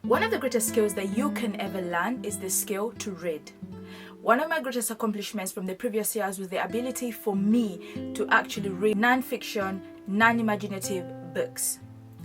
One of the greatest skills that you can ever learn is the skill to read. One of my greatest accomplishments from the previous years was the ability for me to actually read non-fiction, non-imaginative books.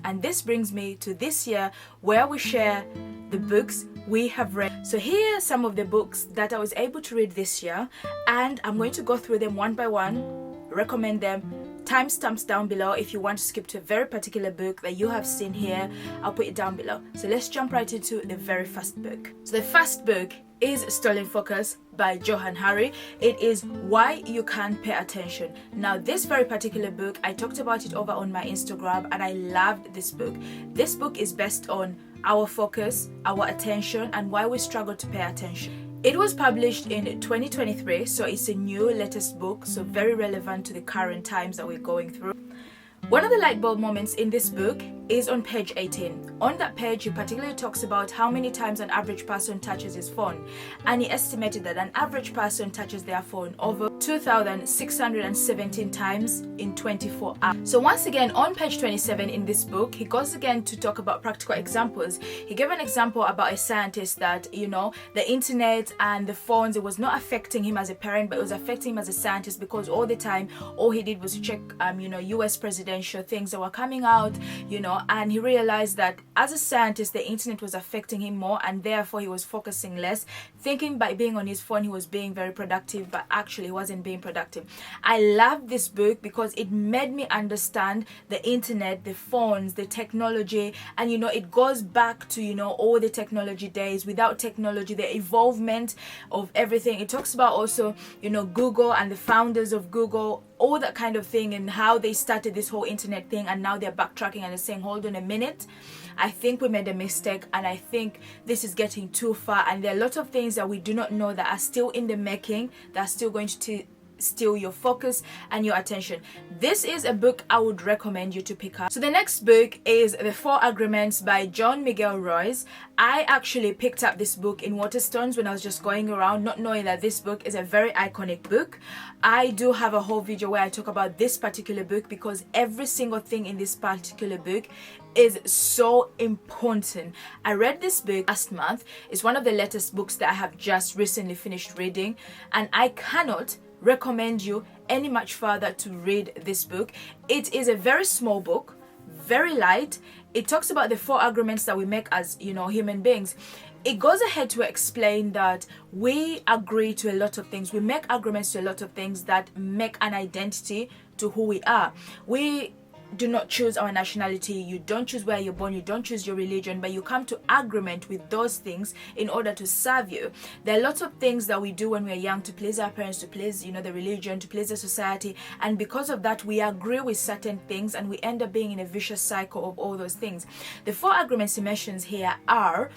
And this brings me to this year where we share the books we have read. So here are some of the books that I was able to read this year, and I'm going to go through them one by one, recommend them, timestamps down below. If you want to skip to a very particular book that you have seen here, I'll put it down below. So let's jump right into the very first book. So the first book is Stolen Focus by Johann Hari. It is Why You Can't Pay Attention. Now this very particular book, I talked about it over on my Instagram and I loved this book. This book is based on our focus, our attention, and why we struggle to pay attention. It was published in 2023, so it's a new latest book, so very relevant to the current times that we're going through. One of the light bulb moments in this book is on page 18. On that page, he particularly talks about how many times an average person touches his phone. And he estimated that an average person touches their phone over 2,617 times in 24 hours. So once again, on page 27 in this book, he goes again to talk about practical examples. He gave an example about a scientist that, the internet and the phones, it was not affecting him as a parent, but it was affecting him as a scientist, because all the time, all he did was check, US presidential things that were coming out, and he realized that as a scientist, the internet was affecting him more, and therefore he was focusing less, thinking by being on his phone he was being very productive, but actually he wasn't being productive. I love this book because it made me understand the internet, the phones, the technology, and it goes back to all the technology days. Without technology, the evolvement of everything. It talks about also Google and the founders of Google, all that kind of thing, and how they started this whole internet thing, and now they're backtracking and they're saying, hold on a minute, I think we made a mistake, and I think this is getting too far, and there are a lot of things that we do not know that are still in the making, that are still going to steal your focus and your attention. This is a book I would recommend you to pick up. So the next book is The 4 Agreements by John Miguel Ruiz. I actually picked up this book in Waterstones when I was just going around, not knowing that this book is a very iconic book. I do have a whole video where I talk about this particular book, because every single thing in this particular book is so important. I read this book last month. It's one of the latest books that I have just recently finished reading, and I cannot recommend you any much further to read this book. It is a very small book, very light. It talks about the 4 agreements that we make as human beings. It goes ahead to explain that we agree to a lot of things. We make agreements to a lot of things that make an identity to who we are. We do not choose our nationality, you don't choose where you're born, you don't choose your religion, but you come to agreement with those things in order to serve you. There are lots of things that we do when we're young to please our parents, to please the religion, to please the society, and because of that we agree with certain things and we end up being in a vicious cycle of all those things. The 4 agreements he mentions here are: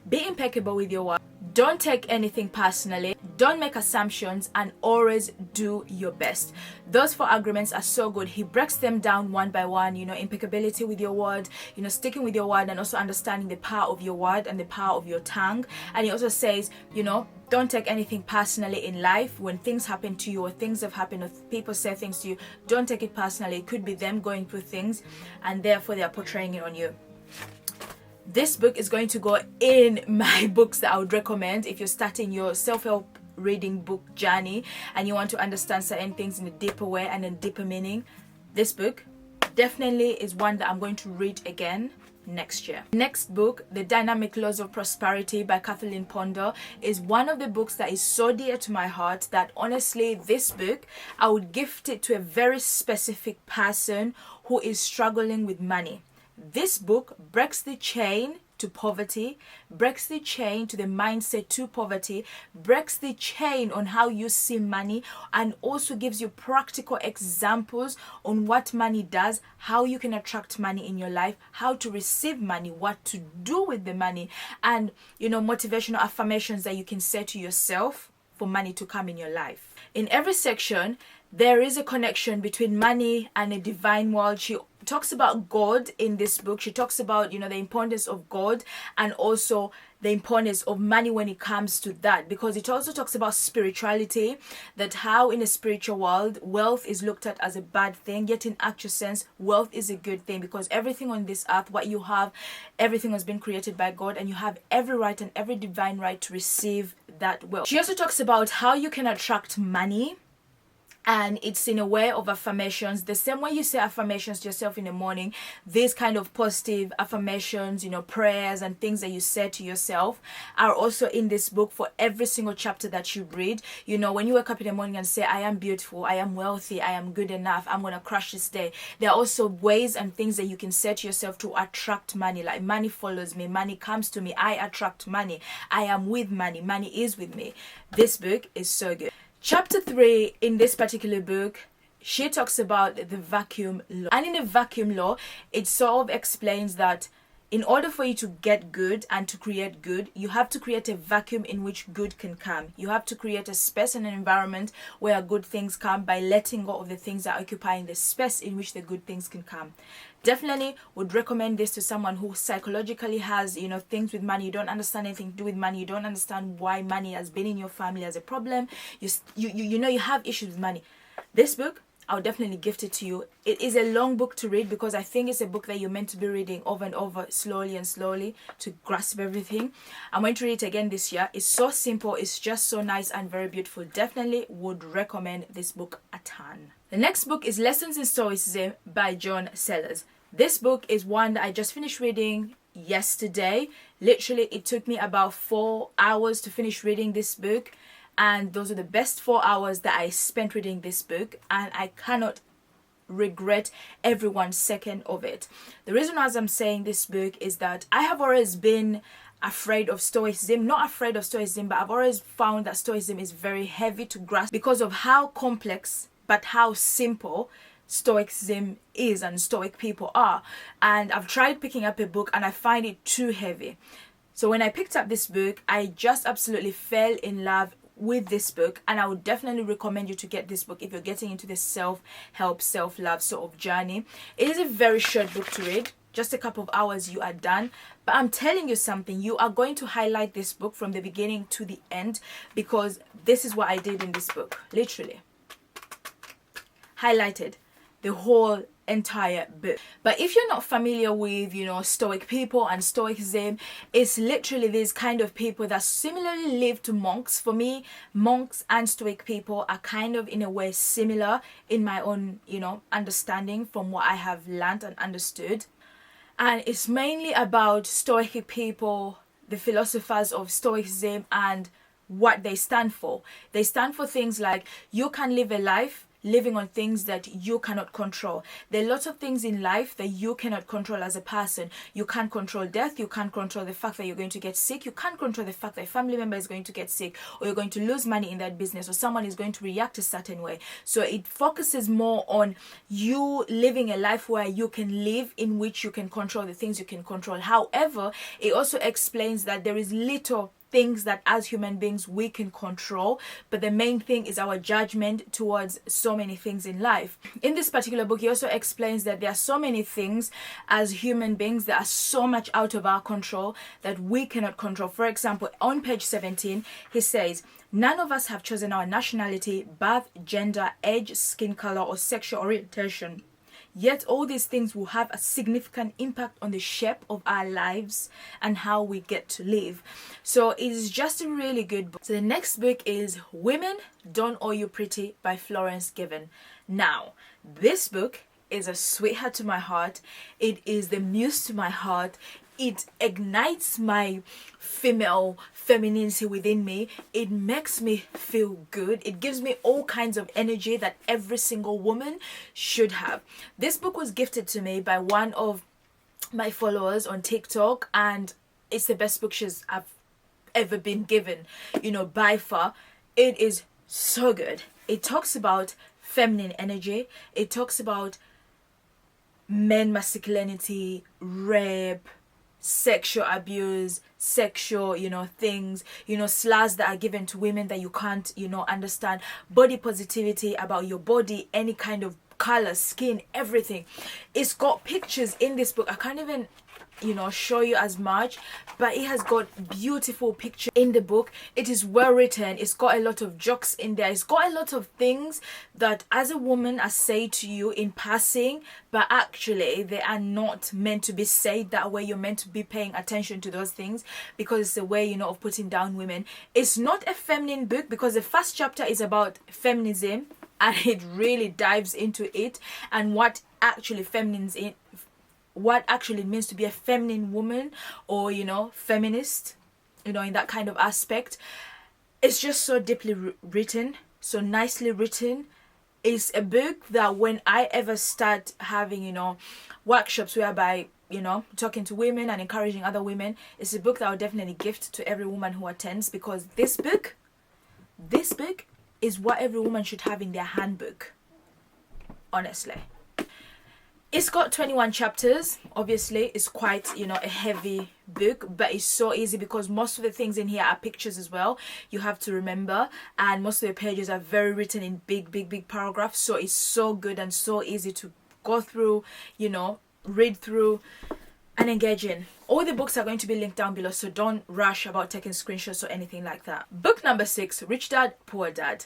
be impeccable with your word, don't take anything personally, don't make assumptions, and always do your best. Those 4 agreements are so good. He breaks them down one by one, impeccability with your word, sticking with your word, and also understanding the power of your word and the power of your tongue. And he also says, don't take anything personally in life. When things happen to you, or things have happened, or people say things to you, don't take it personally. It could be them going through things and therefore they are portraying it on you. This book is going to go in my books that I would recommend if you're starting your self-help reading book journey and you want to understand certain things in a deeper way and in deeper meaning. This book definitely is one that I'm going to read again next year. Next book, The Dynamic Laws of Prosperity by Kathleen Ponder, is one of the books that is so dear to my heart that honestly this book I would gift it to a very specific person who is struggling with money. This book breaks the chain to poverty, breaks the chain to the mindset to poverty, breaks the chain on how you see money, and also gives you practical examples on what money does, how you can attract money in your life, how to receive money, what to do with the money, and motivational affirmations that you can say to yourself for money to come in your life. In every section there is a connection between money and a divine world. She talks about God in this book. She talks about, the importance of God, and also the importance of money when it comes to that, because it also talks about spirituality, that how in a spiritual world wealth is looked at as a bad thing, yet in actual sense wealth is a good thing, because everything on this earth, what you have, everything has been created by God, and you have every right and every divine right to receive that wealth. She also talks about how you can attract money, and it's in a way of affirmations. The same way you say affirmations to yourself in the morning, these kind of positive affirmations, prayers and things that you say to yourself are also in this book for every single chapter that you read. When you wake up in the morning and say, I am beautiful, I am wealthy, I am good enough, I'm gonna crush this day, there are also ways and things that you can say to yourself to attract money, like money follows me, money comes to me, I attract money, I am with money, money is with me. This book is so good. Chapter 3 in this particular book, she talks about the vacuum law. And in the vacuum law, it sort of explains that in order for you to get good and to create good, you have to create a vacuum in which good can come. You have to create a space and an environment where good things come by letting go of the things that are occupying the space in which the good things can come. Definitely would recommend this to someone who psychologically has, things with money. You don't understand anything to do with money. You don't understand why money has been in your family as a problem. You have issues with money. This book, I'll definitely gift it to you. It is a long book to read, because I think it's a book that you're meant to be reading over and over, slowly and slowly, to grasp everything. I'm going to read it again this year. It's so simple. It's just so nice and very beautiful. Definitely would recommend this book a ton. The next book is Lessons in Stoicism by John Sellers. This book is one that I just finished reading yesterday. Literally, it took me about 4 hours to finish reading this book. And those are the best 4 hours that I spent reading this book. And I cannot regret every 1 second of it. The reason as I'm saying this book is that I have always been afraid of Stoicism. Not afraid of Stoicism, but I've always found that Stoicism is very heavy to grasp because of how complex but how simple Stoicism is and Stoic people are. And I've tried picking up a book and I find it too heavy. So when I picked up this book, I just absolutely fell in love with this book, and I would definitely recommend you to get this book if you're getting into the self-help, self-love sort of journey. It is a very short book to read. Just a couple of hours, you are done. But I'm telling you something, you are going to highlight this book from the beginning to the end, because this is what I did in this book. Literally highlighted the whole entire book. But if you're not familiar with Stoic people and Stoicism, it's literally these kind of people that similarly live to monks. For me, monks and Stoic people are kind of in a way similar in my own understanding from what I have learned and understood. And it's mainly about Stoic people, the philosophers of Stoicism, and what they stand for. They stand for things like you can live a life living on things that you cannot control. There are lots of things in life that you cannot control as a person. You can't control death. You can't control the fact that you're going to get sick. You can't control the fact that a family member is going to get sick, or you're going to lose money in that business, or someone is going to react a certain way. So it focuses more on you living a life where you can live in which you can control the things you can control. However, it also explains that there is little things that as human beings we can control, but the main thing is our judgment towards so many things in life. In this particular book, he also explains that there are so many things as human beings that are so much out of our control that we cannot control. For example, on page 17, he says, none of us have chosen our nationality, birth, gender, age, skin color, or sexual orientation. Yet all these things will have a significant impact on the shape of our lives and how we get to live. So it is just a really good book. So the next book is Women Don't Owe You Pretty by Florence Given. Now, this book is a sweetheart to my heart. It is the muse to my heart. It ignites my female femininity within me. It makes me feel good. It gives me all kinds of energy that every single woman should have. This book was gifted to me by one of my followers on TikTok, and it's the best book I've ever been given, by far. It is so good. It talks about feminine energy. It talks about men masculinity, rape, sexual abuse, sexual things, slurs that are given to women that you can't understand, body positivity, about your body, any kind of color, skin, everything. It's got pictures in this book. I can't even show you as much, but it has got beautiful pictures in the book. It is well written. It's got a lot of jokes in there. It's got a lot of things that as a woman I say to you in passing, but actually they are not meant to be said that way. You're meant to be paying attention to those things because it's a way of putting down women. It's not a feminine book because the first chapter is about feminism, and it really dives into it and what actually means to be a feminine woman, or feminist, in that kind of aspect. It's just so deeply written, so nicely written. It's a book that when I ever start having workshops whereby talking to women and encouraging other women, it's a book that I'll definitely gift to every woman who attends, because this book is what every woman should have in their handbook, honestly. It's got 21 chapters. Obviously, it's quite, a heavy book, but it's so easy because most of the things in here are pictures as well. You have to remember, and most of the pages are very written in big paragraphs. So it's so good and so easy to go through, read through and engage in. All the books are going to be linked down below, so don't rush about taking screenshots or anything like that. Book number 6, Rich Dad, Poor Dad,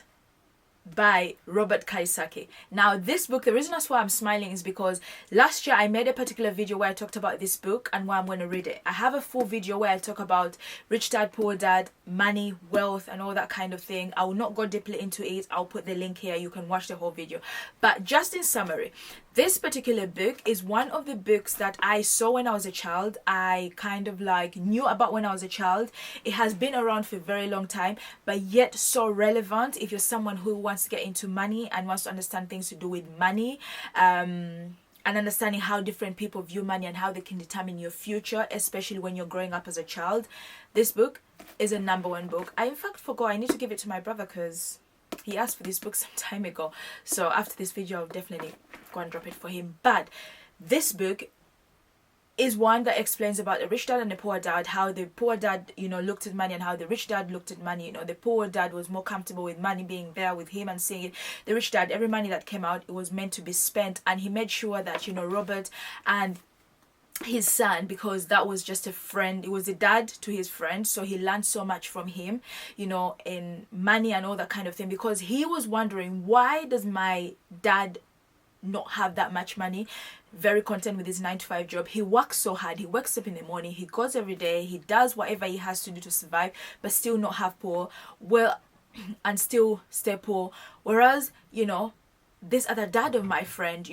by Robert Kiyosaki. Now this book, the reason that's why I'm smiling is because last year I made a particular video where I talked about this book and why I'm going to read it. I have a full video where I talk about Rich Dad, Poor Dad, money, wealth and all that kind of thing. I will not go deeply into it. I'll put the link here. You can watch the whole video. But just in summary, this particular book is one of the books that I saw when I was a child. I kind of knew about when I was a child. It has been around for a very long time, but yet so relevant if you're someone who wants to get into money and wants to understand things to do with money, and understanding how different people view money and how they can determine your future, especially when you're growing up as a child. This book is a #1 book. I in fact forgot. I need to give it to my brother because he asked for this book some time ago. So after this video, I'll definitely go and drop it for him. But this book is one that explains about the rich dad and the poor dad, how the poor dad, looked at money and how the rich dad looked at money. The poor dad was more comfortable with money being there with him and seeing it. The rich dad, every money that came out, it was meant to be spent, and he made sure that, Robert and his son, because that was just a friend, it was a dad to his friend, so he learned so much from him, in money and all that kind of thing, because he was wondering, why does my dad not have that much money? Very content with his 9-to-5 job. He works so hard. He wakes up in the morning, he goes every day, he does whatever he has to do to survive, but still not have poor, and still stay poor. Whereas this other dad of my friend,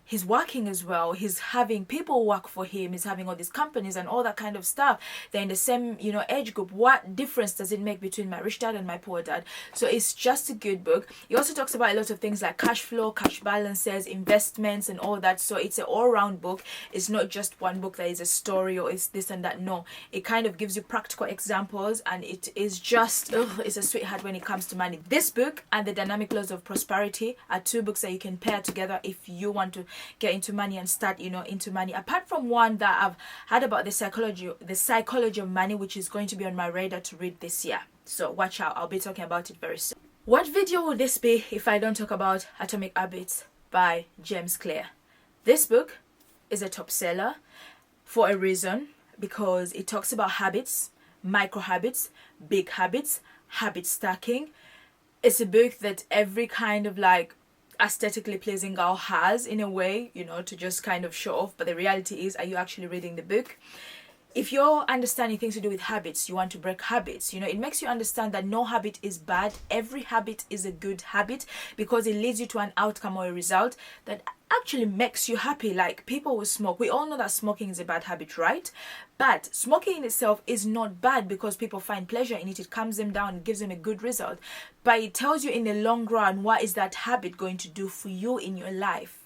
he's working as well, he's having people work for him, he's having all these companies and all that kind of stuff. They're in the same age group. What difference does it make between my rich dad and my poor dad? So it's just a good book. He also talks about a lot of things like cash flow, cash balances, investments and all that. So it's an all-round book. It's not just one book that is a story or it's this and that. No, it kind of gives you practical examples, and it is just it's a sweetheart when it comes to money. This book and The Dynamic Laws of Prosperity are two books that you can pair together if you want to get into money and start into money. Apart from one that I've had about the psychology of money, which is going to be on my radar to read this year, so watch out. I'll be talking about it very soon. What video will this be if I don't talk about Atomic Habits by James Clear? This book is a top seller for a reason, because it talks about habits, micro habits, big habits, habit stacking. It's a book that every kind of aesthetically pleasing girl has, in a way, to just kind of show off. But the reality is, are you actually reading the book? If you're understanding things to do with habits, you want to break habits, it makes you understand that no habit is bad. Every habit is a good habit, because it leads you to an outcome or a result that actually makes you happy. Like people will smoke. We all know that smoking is a bad habit, right? But smoking in itself is not bad because people find pleasure in it. It calms them down, it gives them a good result. But it tells you in the long run, what is that habit going to do for you in your life?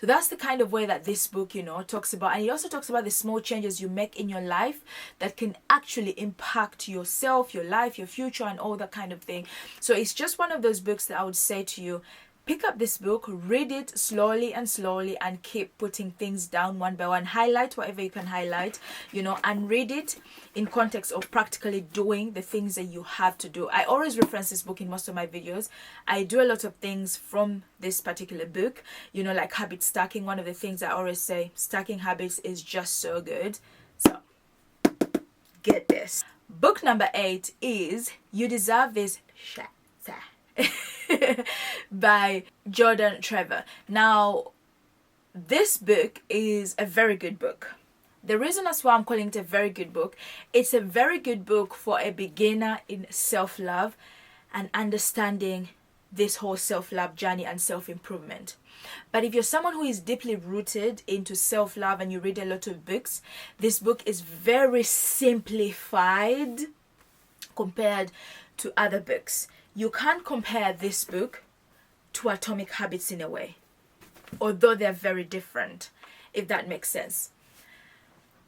So that's the kind of way that this book talks about. And he also talks about the small changes you make in your life that can actually impact yourself, your life, your future and all that kind of thing. So it's just one of those books that I would say to you, pick up this book, read it slowly and keep putting things down one by one. Highlight whatever you can highlight, and read it in context of practically doing the things that you have to do. I always reference this book in most of my videos. I do a lot of things from this particular book, like habit stacking. One of the things I always say, stacking habits is just so good. So get this. Book number 8 is You Deserve This Shit by Jordan Trevor. Now, this book is a very good book. The reason that's why I'm calling it a very good book, it's a very good book for a beginner in self-love and understanding this whole self-love journey and self-improvement. But if you're someone who is deeply rooted into self-love and you read a lot of books, this book is very simplified compared to other books. You can't compare this book to Atomic Habits in a way, although they're very different, if that makes sense.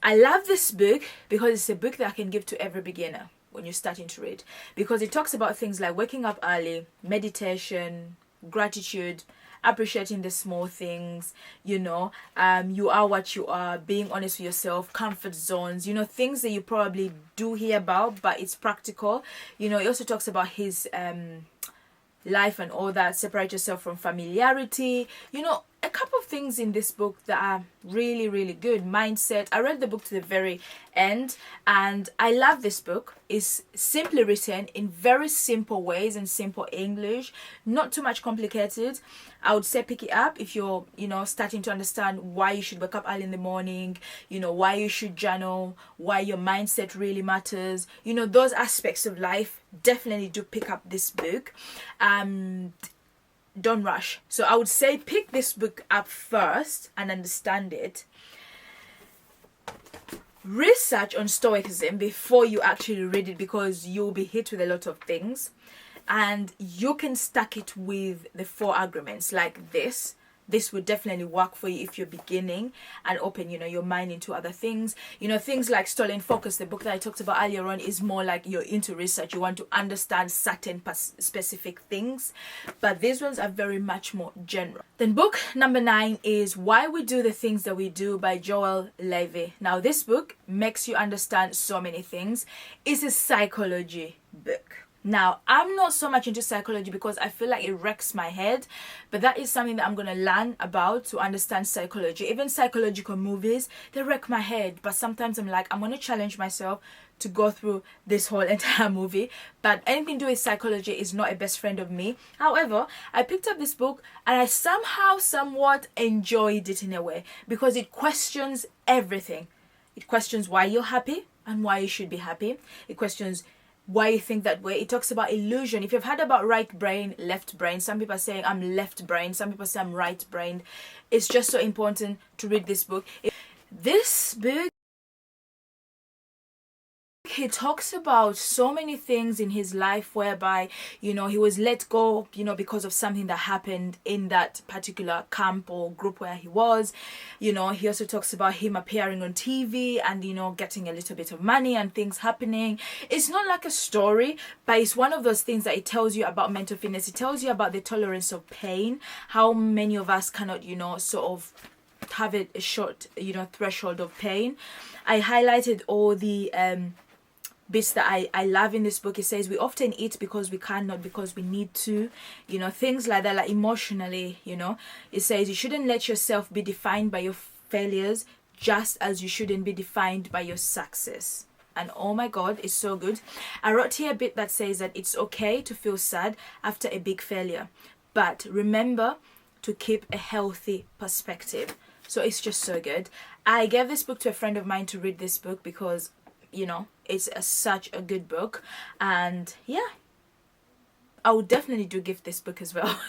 I love this book because it's a book that I can give to every beginner when you're starting to read, because it talks about things like waking up early, meditation, gratitude, appreciating the small things, you are what you are, being honest with yourself, comfort zones, things that you probably do hear about, but it's practical. It also talks about his life and all that, separate yourself from familiarity, a couple of things in this book that are really, really good. Mindset. I read the book to the very end and I love this book. It's simply written in very simple ways and simple English, not too much complicated. I would say pick it up if you're, starting to understand why you should wake up early in the morning, why you should journal, why your mindset really matters, those aspects of life. Definitely do pick up this book. Don't rush. So I would say pick this book up first and understand it. Research on stoicism before you actually read it, because you'll be hit with a lot of things and you can stack it with the 4 arguments like this. This would definitely work for you if you're beginning and open, your mind into other things. Things like Stolen Focus, the book that I talked about earlier on, is more like you're into research. You want to understand certain specific things. But these ones are very much more general. Then book number 9 is Why We Do the Things That We Do by 𝐃𝐈𝐒𝐂𝐋𝐀𝐌𝐈𝐄𝐑. Now, this book makes you understand so many things. It's a psychology book. Now, I'm not so much into psychology because I feel like it wrecks my head, but that is something that I'm going to learn about to understand psychology. Even psychological movies, they wreck my head, but sometimes I'm like, I'm going to challenge myself to go through this whole entire movie. But anything to do with psychology is not a best friend of me. However, I picked up this book and I somewhat enjoyed it in a way because it questions everything. It questions why you're happy and why you should be happy. It questions why you think that way. It talks about illusion. If you've heard about right brain, left brain, some people are saying I'm left brain, some people say I'm right brain. It's just so important to read this book. This book, he talks about so many things in his life whereby, he was let go, because of something that happened in that particular camp or group where he was. He also talks about him appearing on TV and, getting a little bit of money and things happening. It's not like a story, but it's one of those things that it tells you about mental fitness. It tells you about the tolerance of pain, how many of us cannot, sort of have a short, threshold of pain. I highlighted all the bits that I love in this book. It says we often eat because we can, not because we need to, things like that, like emotionally, it says you shouldn't let yourself be defined by your failures, just as you shouldn't be defined by your success. And oh my god, it's so good. I wrote here a bit that says that it's okay to feel sad after a big failure, but remember to keep a healthy perspective. So it's just so good. I gave this book to a friend of mine to read this book because it's such a good book. And yeah, I would definitely do gift this book as well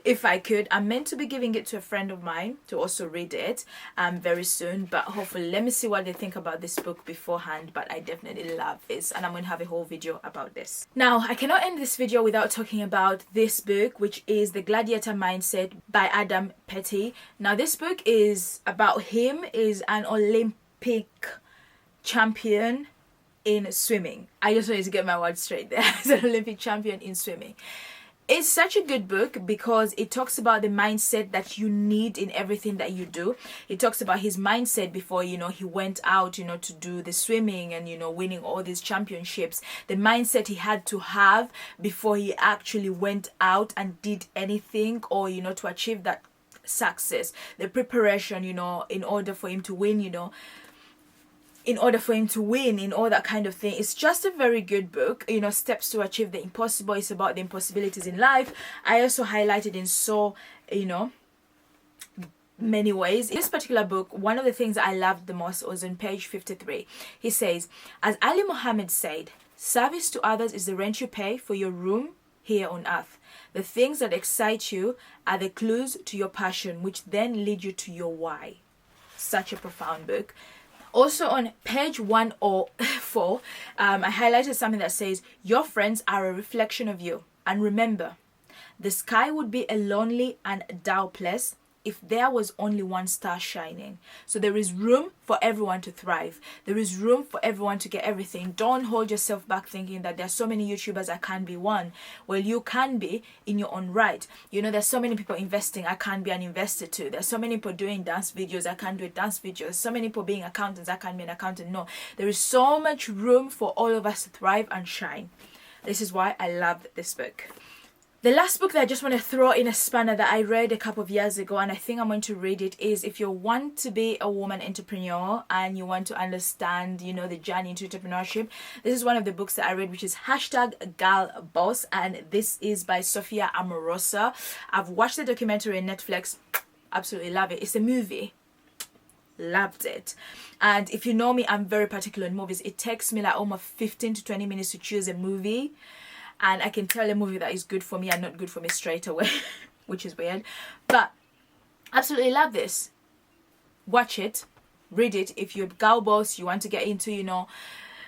if I could. I'm meant to be giving it to a friend of mine to also read it very soon, but hopefully let me see what they think about this book beforehand. But I definitely love this and I'm going to have a whole video about this. Now, I cannot end this video without talking about this book, which is The Gladiator Mindset by Adam Petty. Now, this book is about him is an Olympic champion in swimming. I just wanted to get my words straight there. He's an Olympic champion in swimming. It's such a good book because it talks about the mindset that you need in everything that you do. It talks about his mindset before, you know, he went out, you know, to do the swimming and, you know, winning all these championships. The mindset he had to have before he actually went out and did anything, or, you know, to achieve that success. The preparation, you know, in order for him to win, you know, in order for him to win, in all that kind of thing. It's just a very good book, you know, Steps to Achieve the Impossible. It's about the impossibilities in life. I also highlighted in so, you know, many ways. In this particular book, one of the things I loved the most was on page 53. He says, as Ali Muhammad said, service to others is the rent you pay for your room here on earth. The things that excite you are the clues to your passion, which then lead you to your why. Such a profound book. Also on page 104, I highlighted something that says, your friends are a reflection of you. And remember, the sky would be a lonely and dull place if there was only one star shining. So there is room for everyone to thrive. There is room for everyone to get everything. Don't hold yourself back thinking that there's so many YouTubers, I can't be one. Well, you can be in your own right. You know, there's so many people investing, I can't be an investor too. There's so many people doing dance videos, I can't do a dance video. There's so many people being accountants, I can't be an accountant. No, there is so much room for all of us to thrive and shine. This is why I love this book. The last book that I just want to throw in a spanner that I read a couple of years ago, and I think I'm going to read it, is if you want to be a woman entrepreneur and you want to understand, you know, the journey into entrepreneurship. This is one of the books that I read, which is #GirlBoss, and this is by Sophia Amorosa. I've watched the documentary on Netflix. Absolutely love it. It's a movie. Loved it. And if you know me, I'm very particular in movies. It takes me like almost 15 to 20 minutes to choose a movie. And I can tell a movie that is good for me and not good for me straight away, which is weird. But absolutely love this. Watch it, read it. If you're a girl boss, you want to get into, you know,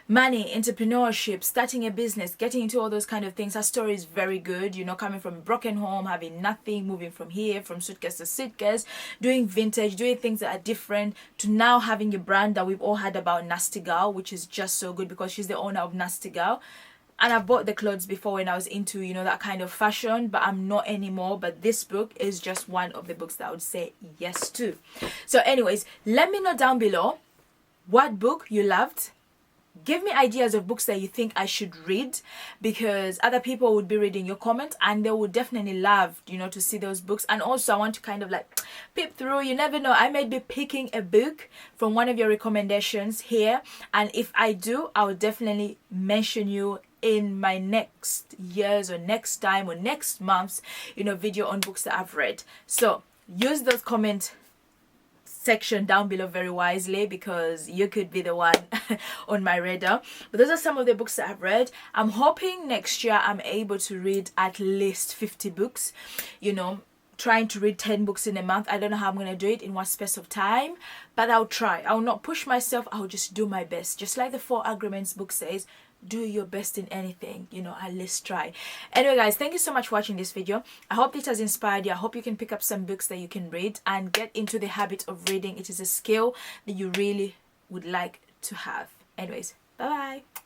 money, entrepreneurship, starting a business, getting into all those kind of things. Her story is very good, you know, coming from a broken home, having nothing, moving from here, from suitcase to suitcase, doing vintage, doing things that are different, to now having a brand that we've all heard about, Nasty Girl, which is just so good because she's the owner of Nasty Girl. And I've bought the clothes before when I was into, you know, that kind of fashion, but I'm not anymore. But this book is just one of the books that I would say yes to. So anyways, let me know down below what book you loved. Give me ideas of books that you think I should read, because other people would be reading your comments and they would definitely love, you know, to see those books. And also I want to kind of like peep through. You never know, I may be picking a book from one of your recommendations here, and if I do, I will definitely mention you in my next year's or next time or next month's, you know, video on books that I've read. So use those comment section down below very wisely, because you could be the one on my radar. But those are some of the books that I've read. I'm hoping next year I'm able to read at least 50 books, you know, trying to read 10 books in a month. I don't know how I'm going to do it in what space of time, but I'll try. I'll not push myself. I'll just do my best. Just like the 4 Agreements book says, do your best in anything, you know, at least try. Anyway guys, thank you so much for watching this video. I hope it has inspired you. I hope you can pick up some books that you can read and get into the habit of reading. It is a skill that you really would like to have. Anyways, bye bye.